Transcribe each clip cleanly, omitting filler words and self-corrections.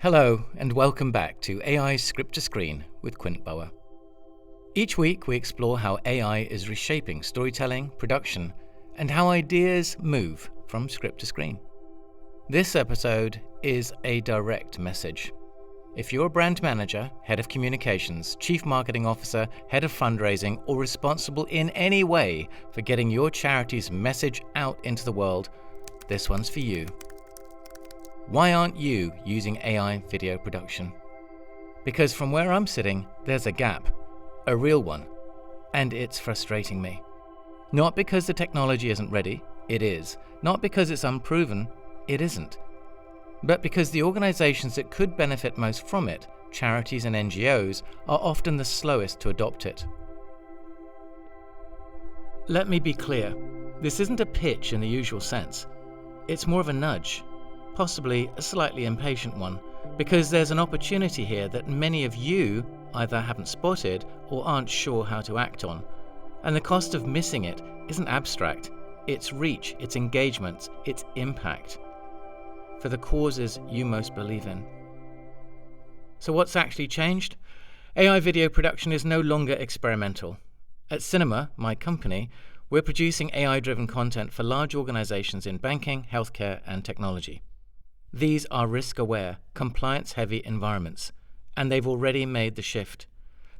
Hello, and welcome back to AI Script to Screen with Quint Bower. Each week we explore how AI is reshaping storytelling, production, and how ideas move from script to screen. This episode is a direct message. If you're a brand manager, head of communications, chief marketing officer, head of fundraising, or responsible in any way for getting your charity's message out into the world, this one's for you. Why aren't you using AI video production? Because from where I'm sitting, there's a gap, a real one, and it's frustrating me. Not because the technology isn't ready, it is. Not because it's unproven, it isn't. But because the organizations that could benefit most from it, charities and NGOs, are often the slowest to adopt it. Let me be clear, this isn't a pitch in the usual sense. It's more of a nudge. Possibly a slightly impatient one, because there's an opportunity here that many of you either haven't spotted or aren't sure how to act on. And the cost of missing it isn't abstract, it's reach, it's engagement, it's impact for the causes you most believe in. So what's actually changed? AI video production is no longer experimental. At Cinema, my company, we're producing AI-driven content for large organizations in banking, healthcare, and technology. These are risk-aware, compliance-heavy environments, and they've already made the shift.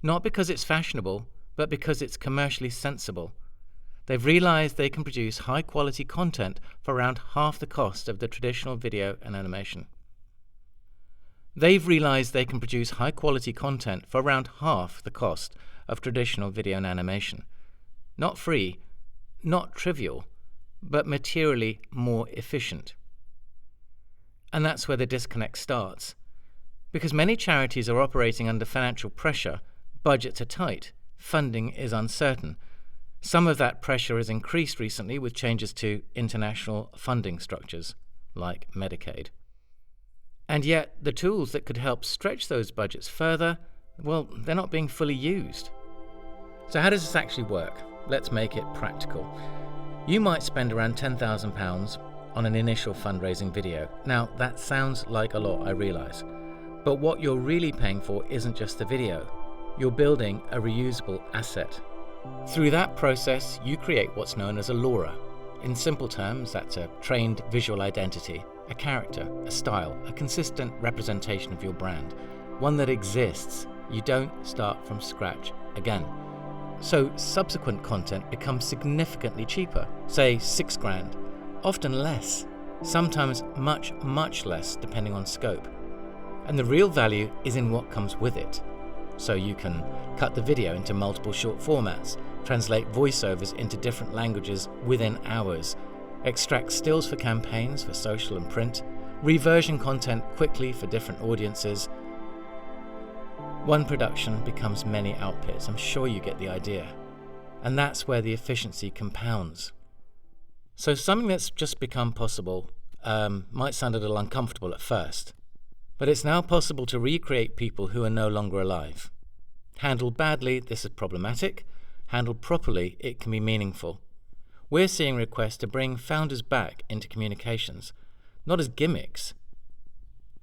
Not because it's fashionable, but because it's commercially sensible. They've realized they can produce high-quality content for around half the cost of the traditional video and animation. Not free, not trivial, but materially more efficient. And that's where the disconnect starts. Because many charities are operating under financial pressure, budgets are tight, funding is uncertain. Some of that pressure has increased recently with changes to international funding structures, like Medicaid. And yet, the tools that could help stretch those budgets further, well, they're not being fully used. So how does this actually work? Let's make it practical. You might spend around £10,000 on an initial fundraising video. Now, that sounds like a lot, I realize. But what you're really paying for isn't just the video. You're building a reusable asset. Through that process, you create what's known as a LoRa. In simple terms, that's a trained visual identity, a character, a style, a consistent representation of your brand, one that exists. You don't start from scratch again. So subsequent content becomes significantly cheaper, say £6,000. Often less, sometimes much, much less depending on scope. And the real value is in what comes with it. So you can cut the video into multiple short formats, translate voiceovers into different languages within hours, extract stills for campaigns for social and print, reversion content quickly for different audiences. One production becomes many outputs. I'm sure you get the idea. And that's where the efficiency compounds. So something that's just become possible might sound a little uncomfortable at first, but it's now possible to recreate people who are no longer alive. Handled badly, this is problematic. Handled properly, it can be meaningful. We're seeing requests to bring founders back into communications, not as gimmicks,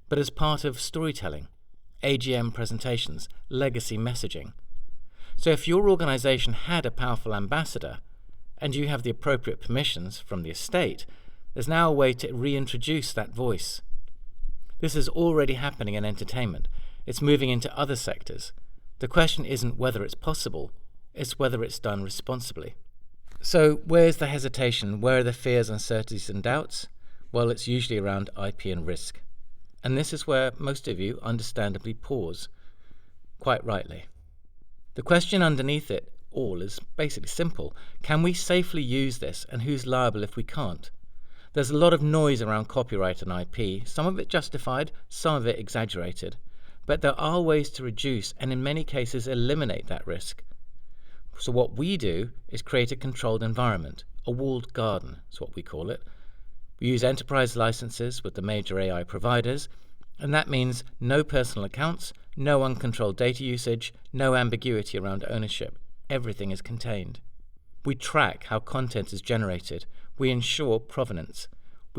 but as part of storytelling, AGM presentations, legacy messaging. So if your organization had a powerful ambassador, and you have the appropriate permissions from the estate, there's now a way to reintroduce that voice. This is already happening in entertainment. It's moving into other sectors. The question isn't whether it's possible, it's whether it's done responsibly. So where's the hesitation? Where are the fears, uncertainties, and doubts? Well, it's usually around IP and risk. And this is where most of you understandably pause, quite rightly. The question underneath it all is basically simple. Can we safely use this, and who's liable if we can't? There's a lot of noise around copyright and IP, some of it justified, some of it exaggerated. But there are ways to reduce and in many cases eliminate that risk. So what we do is create a controlled environment, a walled garden is what we call it. We use enterprise licenses with the major AI providers, and that means no personal accounts, no uncontrolled data usage, no ambiguity around ownership. Everything is contained. We track how content is generated. We ensure provenance.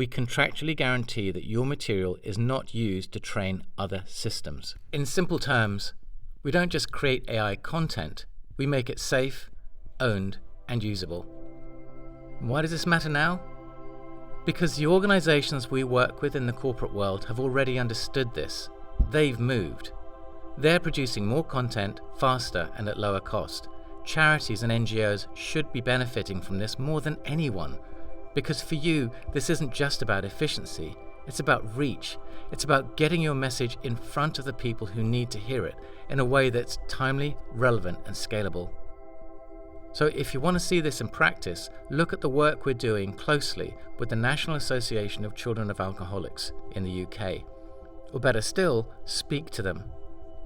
we contractually guarantee that your material is not used to train other systems. In simple terms, we don't just create AI content, we make it safe, owned, and usable. Why does this matter now? Because the organizations we work with in the corporate world have already understood this. They've moved. They're producing more content, faster, and at lower cost. Charities and NGOs should be benefiting from this more than anyone. Because for you, this isn't just about efficiency, it's about reach. It's about getting your message in front of the people who need to hear it in a way that's timely, relevant, and scalable. So if you want to see this in practice, look at the work we're doing closely with the National Association of Children of Alcoholics in the UK. Or better still, speak to them.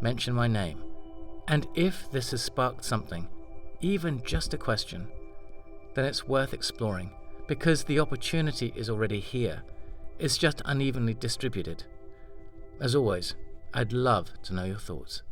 Mention my name. And if this has sparked something, even just a question, then it's worth exploring. Because the opportunity is already here. It's just unevenly distributed. As always, I'd love to know your thoughts.